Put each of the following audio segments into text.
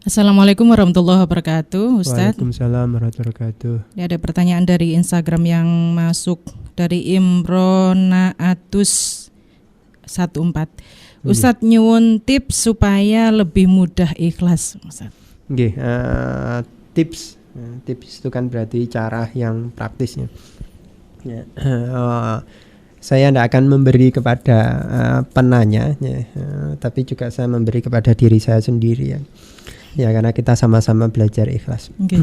Assalamualaikum warahmatullahi wabarakatuh, Ustadz. Waalaikumsalam warahmatullahi wabarakatuh. Ini ada pertanyaan dari Instagram yang masuk dari Imronaatus 14. Ustadz nyuwun tips supaya lebih mudah ikhlas, Ustadz. Nggih, tips itu kan berarti cara yang praktisnya. Ya, saya tidak akan memberi kepada penanya, ya, tapi juga saya memberi kepada diri saya sendiri ya. Ya, karena kita sama-sama belajar ikhlas. Okay.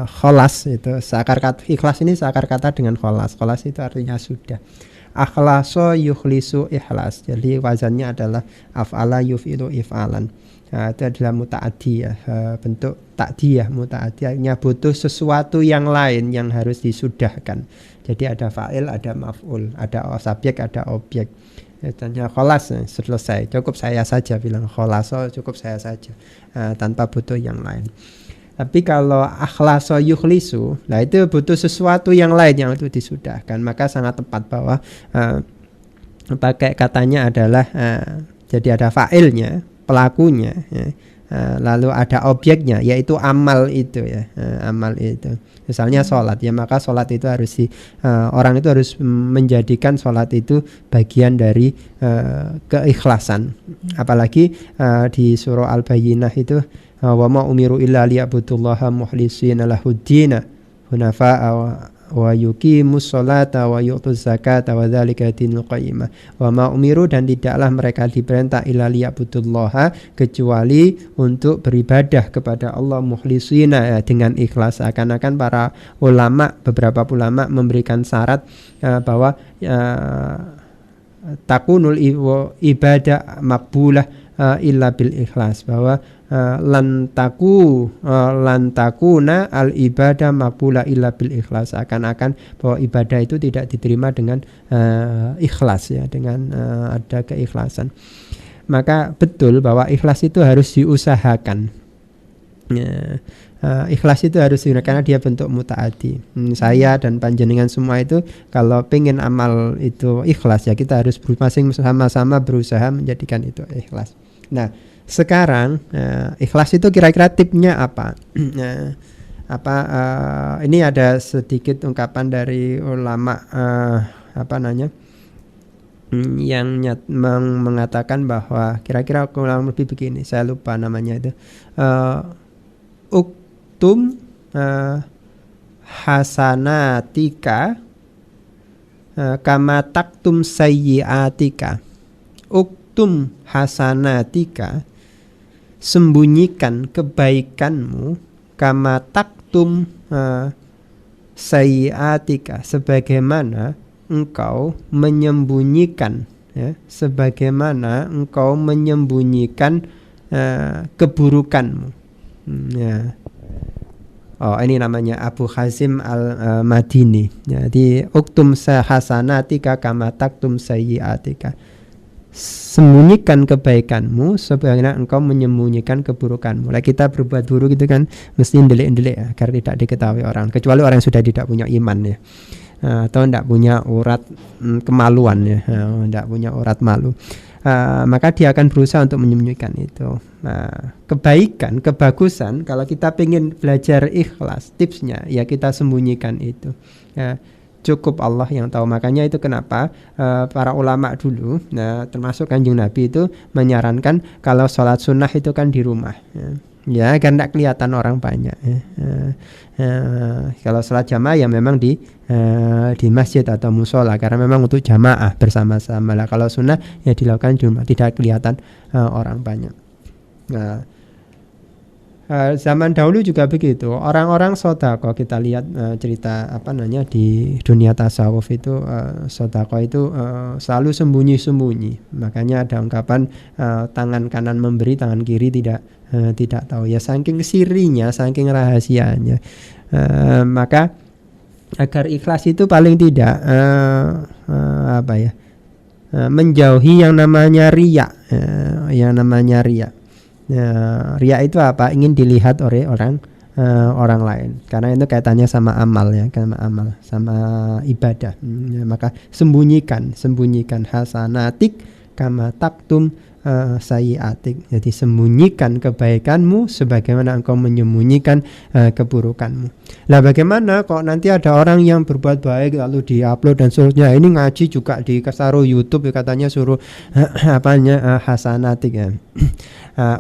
Kholas itu seakar kata, ikhlas ini seakar kata dengan kholas. Kholas itu artinya sudah. Akhlaso yukhlisu ikhlas. Jadi wazannya adalah af'ala yuf'ilu if'alan. Itu adalah muta'addi ya, bentuk ta'diyah. Muta'addi artinya butuh sesuatu yang lain yang harus disudahkan. Jadi ada fa'il, ada maf'ul, ada subjek, ada objek. Tanya kholas, selesai, cukup saya saja bilang kholaso, cukup saya saja, tanpa butuh yang lain. Tapi kalau akhlaso yukhlisu, nah itu butuh sesuatu yang lain yang itu disudahkan, maka sangat tepat bahwa pakai katanya adalah jadi ada fa'ilnya, pelakunya, lalu ada objeknya, yaitu amal itu ya, amal itu. Misalnya sholat ya, maka sholat itu harus orang itu harus menjadikan sholat itu bagian dari keikhlasan. Apalagi di surah Al-Bayyinah itu wa ma umiru illa liya'budullaha mukhlishina lahuddina hunafa'a wa yuqimus sholata wa yu'tuz zakata wa dzalika dinul qayyimah. Wa ma umiru, dan tidaklah mereka diperintah illa liya'budullaha, kecuali untuk beribadah kepada Allah mukhlishina, ya, dengan ikhlas. Akan-akan para ulama, beberapa ulama memberikan syarat bahwa takunul ibadah makbulah illa bil ikhlas, bahwa lantakuna al ibadah makbula illa bil ikhlas. Akan-akan bahwa ibadah itu tidak diterima dengan ikhlas ya, dengan ada keikhlasan. Maka betul bahwa ikhlas itu harus diusahakan ya, ikhlas itu harus diusahakan karena dia bentuk mutaati. Saya dan panjenengan semua itu kalau pengen amal itu ikhlas ya, kita harus sama-sama berusaha menjadikan itu ikhlas. Nah, sekarang ikhlas itu kira-kira tipnya apa? Ini ada sedikit ungkapan dari ulama yang mengatakan bahwa kira-kira kurang lebih begini, saya lupa namanya itu, uktum hasanatika kama taktum sayyiatika. Uktum hasanatika, sembunyikan kebaikanmu, kama taktum sayyiatika, sebagaimana engkau menyembunyikan ya, sebagaimana engkau menyembunyikan keburukanmu ya. Oh, ini namanya Abu Hazim al-Madini. Jadi uktum hasanatika kama taktum sayyiatika, sembunyikan kebaikanmu sebagaimana engkau menyembunyikan keburukanmu. Lah kita berbuat buruk itu kan mesti ndelik-ndelik ya, agar tidak diketahui orang, kecuali orang yang sudah tidak punya iman ya, atau tidak punya urat kemaluan ya, tidak punya urat malu. Maka dia akan berusaha untuk menyembunyikan itu. Kebaikan, kebagusan, kalau kita ingin belajar ikhlas, tipsnya ya kita sembunyikan itu ya. Cukup Allah yang tahu. Makanya itu kenapa para ulama dulu, termasuk Kanjeng Nabi itu menyarankan kalau sholat sunnah itu kan di rumah ya, kan tidak kelihatan orang banyak ya. Kalau sholat jamaah ya memang di masjid atau musola, karena memang untuk jamaah bersama-sama lah. Kalau sunnah ya dilakukan di rumah, tidak kelihatan orang banyak. Zaman dahulu juga begitu. Orang-orang sodako, kita lihat cerita di dunia tasawuf itu, sodako itu selalu sembunyi-sembunyi. Makanya ada ungkapan tangan kanan memberi, tangan kiri tidak tahu ya, saking sirinya, saking rahasianya. Maka agar ikhlas itu paling tidak menjauhi yang namanya riya, riya itu apa? Ingin dilihat oleh orang lain, karena itu kaitannya sama amal ya, sama ibadah. Maka sembunyikan hasanatik kama taktum sayyi'atik. Jadi sembunyikan kebaikanmu sebagaimana engkau menyembunyikan keburukanmu. Lah bagaimana kok nanti ada orang yang berbuat baik lalu diupload dan seterusnya, ini ngaji juga ditaruh YouTube katanya suruh hasanatik ya.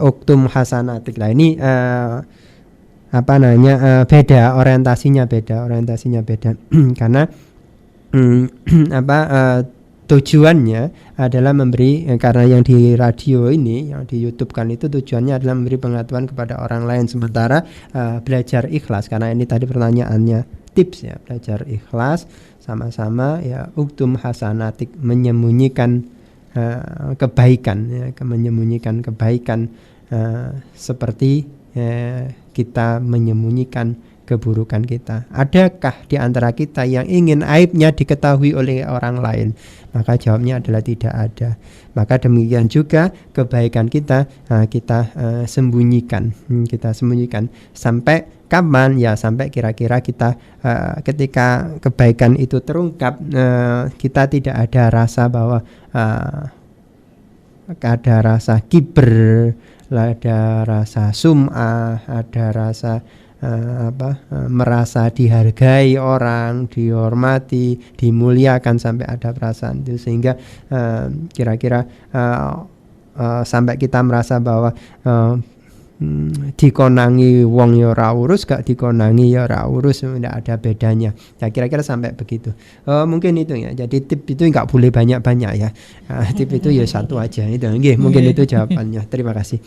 Uktum hasanatik. Lah ini beda orientasinya beda karena tujuannya adalah memberi, karena yang di radio ini, yang di YouTube kan itu tujuannya adalah memberi pengetahuan kepada orang lain, sementara belajar ikhlas, karena ini tadi pertanyaannya tips ya, belajar ikhlas sama-sama ya, uktum hasanatik, menyembunyikan kebaikan ya, menyembunyikan kebaikan seperti kita menyembunyikan keburukan kita. Adakah di antara kita yang ingin aibnya diketahui oleh orang lain? Maka jawabnya adalah tidak ada. Maka demikian juga kebaikan kita sembunyikan. Kita sembunyikan sampai kapan? Ya sampai kira-kira kita ketika kebaikan itu terungkap, kita tidak ada rasa bahwa ada rasa kiber, ada rasa sum'ah, ada rasa merasa dihargai orang, dihormati, dimuliakan, sampai ada perasaan itu, sehingga kira-kira sampai kita merasa bahwa dikonangi wong ya ora urus, gak dikonangi ya ora urus, tidak ada bedanya. Ya kira-kira sampai begitu. Mungkin itu ya. Jadi tip itu nggak boleh banyak-banyak ya. Tip itu ya satu aja itu. Mungkin itu jawabannya. Terima kasih.